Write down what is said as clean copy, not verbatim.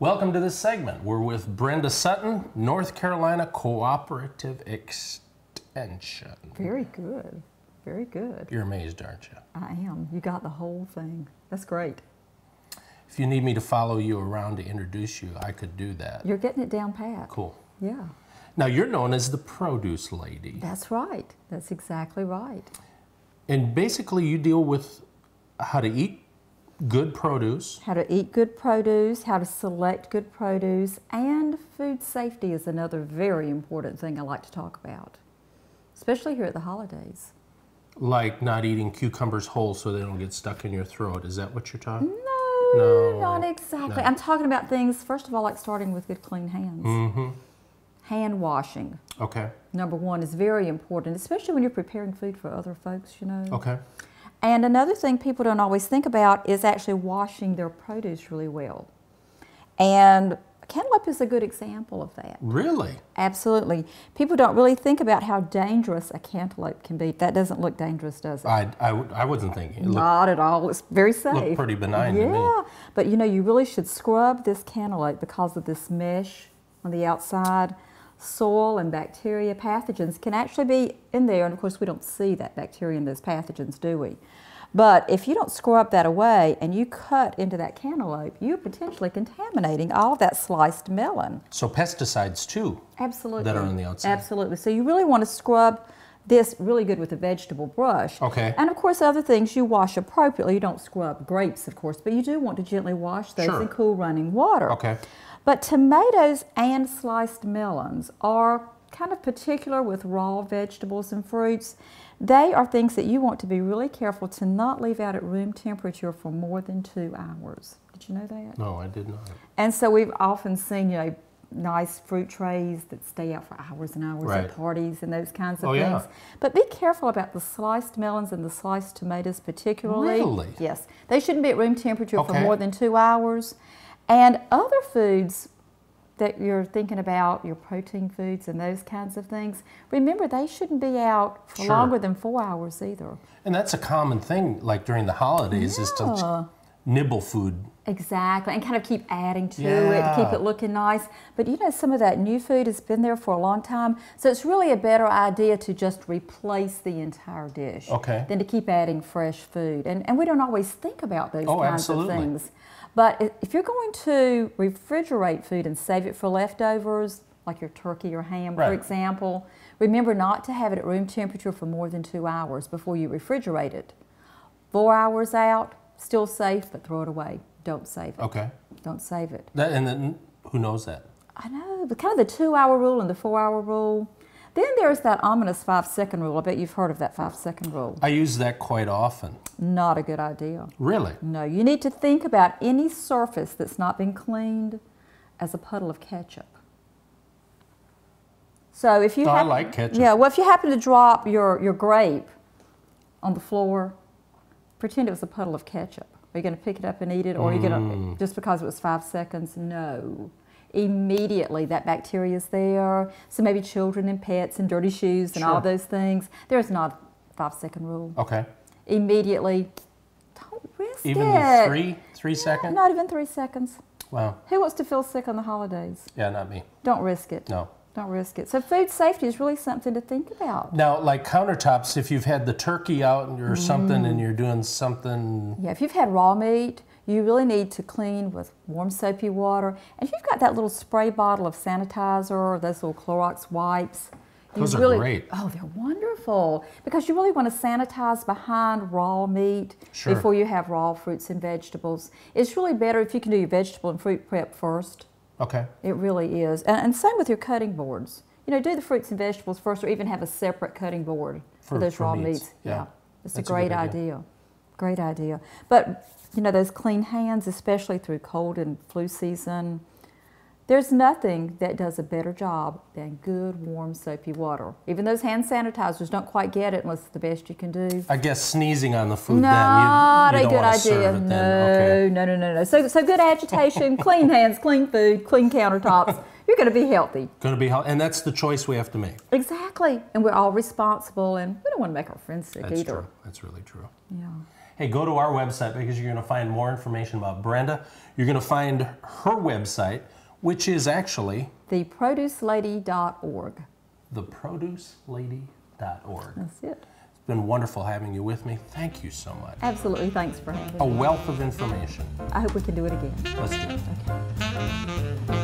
Welcome to this segment. We're with Brenda Sutton, North Carolina Cooperative Extension. Very good. Very good. You're amazed, aren't you? I am. You got the whole thing. That's great. If you need me to follow you around to introduce you, I could do that. You're getting it down pat. Cool. Yeah. Now, you're known as the produce lady. That's right. That's exactly right. And basically, you deal with how to eat good produce. How to eat good produce, how to select good produce, and food safety is another very important thing I like to talk about, especially here at the holidays. Like not eating cucumbers whole so they don't get stuck in your throat. Is that what you're talking? No, not exactly. No. I'm talking about things, first of all, like starting with good clean hands. Mm-hmm. Hand washing. Okay. Number one is very important, especially when you're preparing food for other folks, you know. Okay. And another thing people don't always think about is actually washing their produce really well. And cantaloupe is a good example of that. Really? Absolutely. People don't really think about how dangerous a cantaloupe can be. That doesn't look dangerous, does it? I wasn't thinking. Not at all. It's very safe. Looked pretty benign to me. Yeah, but you know, you really should scrub this cantaloupe because of this mesh on the outside. Soil and bacteria, pathogens can actually be in there, and of course we don't see that bacteria and those pathogens, do we? But if you don't scrub that away and you cut into that cantaloupe, you're potentially contaminating all of that sliced melon. So pesticides too. Absolutely. That are on the outside. Absolutely. So you really want to scrub this really good with a vegetable brush. Okay. And of course other things you wash appropriately. You don't scrub grapes, of course, but you do want to gently wash those in cool running water. Okay. But tomatoes and sliced melons are kind of particular with raw vegetables and fruits. They are things that you want to be really careful to not leave out at room temperature for more than 2 hours. Did you know that? No, I did not. And so we've often seen, you know, nice fruit trays that stay out for hours and hours at parties and those kinds of things. Yeah. But be careful about the sliced melons and the sliced tomatoes particularly. Really? Yes. They shouldn't be at room temperature for more than 2 hours. And other foods that you're thinking about, your protein foods and those kinds of things, remember they shouldn't be out for longer than 4 hours either. And that's a common thing, like during the holidays, is to nibble food. Exactly, and kind of keep adding to it, keep it looking nice. But you know, some of that new food has been there for a long time, so it's really a better idea to just replace the entire dish than to keep adding fresh food. And we don't always think about those kinds of things. But if you're going to refrigerate food and save it for leftovers, like your turkey or ham, for example, remember not to have it at room temperature for more than 2 hours before you refrigerate it. 4 hours out, still safe, but throw it away. Don't save it. Okay. Don't save it. And then, who knows that? I know, but kind of the 2 hour rule and the 4 hour rule. Then there's that ominous 5 second rule. I bet you've heard of that 5 second rule. I use that quite often. Not a good idea. Really? No, you need to think about any surface that's not been cleaned as a puddle of ketchup. So if you I like ketchup. Yeah, well if you happen to drop your grape on the floor, pretend it was a puddle of ketchup. Are you going to pick it up and eat it, or are you going to, just because it was 5 seconds? No. Immediately that bacteria is there. So maybe children and pets and dirty shoes and all those things. There's not a 5 second rule. Okay. Immediately, don't risk even it. Even three seconds? Not even 3 seconds. Wow. Who wants to feel sick on the holidays? Yeah, not me. Don't risk it. No. Don't risk it. So food safety is really something to think about. Now, like countertops, if you've had the turkey out or something and you're doing something... Yeah, if you've had raw meat, you really need to clean with warm soapy water. And if you've got that little spray bottle of sanitizer or those little Clorox wipes, those are great. Oh, they're wonderful. Because you really want to sanitize behind raw meat before you have raw fruits and vegetables. It's really better if you can do your vegetable and fruit prep first. Okay. It really is. And same with your cutting boards. You know, do the fruits and vegetables first, or even have a separate cutting board for those raw meats. Yeah. It's a great idea. Great idea. But, you know, those clean hands, especially through cold and flu season, there's nothing that does a better job than good, warm, soapy water. Even those hand sanitizers don't quite get it unless it's the best you can do. I guess sneezing on the food not then, you a don't good want to idea. serve it then. No. So good agitation, clean hands, clean food, clean countertops. You're going to be healthy. Going to be healthy, and that's the choice we have to make. Exactly, and we're all responsible, and we don't want to make our friends sick either. That's true. That's really true. Yeah. Hey, go to our website because you're going to find more information about Brenda. You're going to find her website, which is actually theproducelady.org. theproducelady.org. That's it. It's been wonderful having you with me. Thank you so much. Absolutely. Thanks for having me. A wealth of information. I hope we can do it again. Let's do it. Okay.